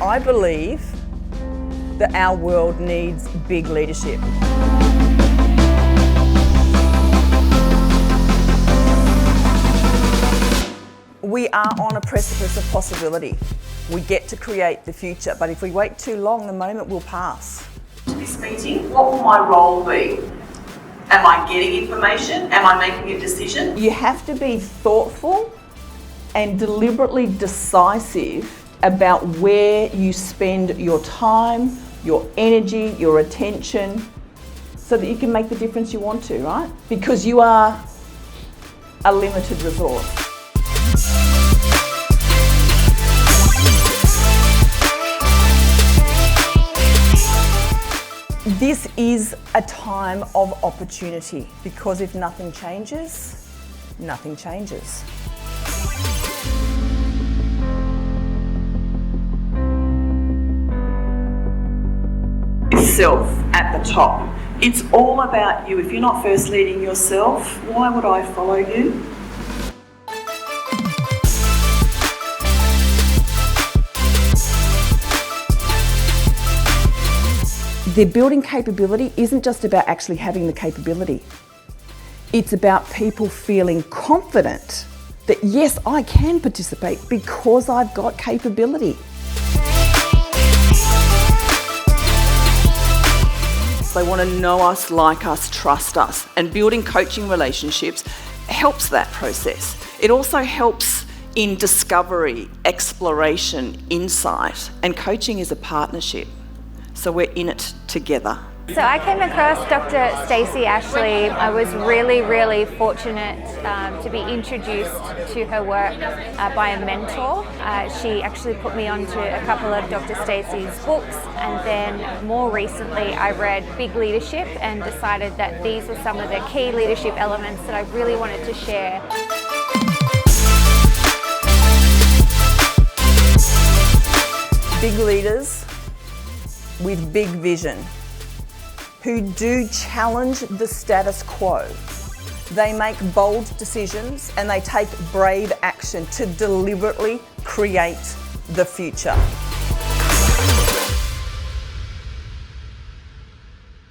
I believe that our world needs big leadership. We are on a precipice of possibility. We get to create the future, but if we wait too long, the moment will pass. This meeting, what will my role be? Am I getting information? Am I making a decision? You have to be thoughtful and deliberately decisive about where you spend your time, your energy, your attention, so that you can make the difference you want to, right? Because you are a limited resource. This is a time of opportunity, because if nothing changes, nothing changes. Self at the top. It's all about you. If you're not first leading yourself, why would I follow you? Their building capability isn't just about actually having the capability. It's about people feeling confident that yes, I can participate because I've got capability. They want to know us, like us, trust us, and building coaching relationships helps that process. It also helps in discovery, exploration, insight, and coaching is a partnership. So we're in it together. So I came across Dr. Stacey Ashley. I was really fortunate to be introduced to her work by a mentor. She actually put me onto a couple of Dr. Stacey's books, and then more recently I read Big Leadership and decided that these were some of the key leadership elements that I really wanted to share. Big leaders with big vision, who do challenge the status quo. They make bold decisions and they take brave action to deliberately create the future.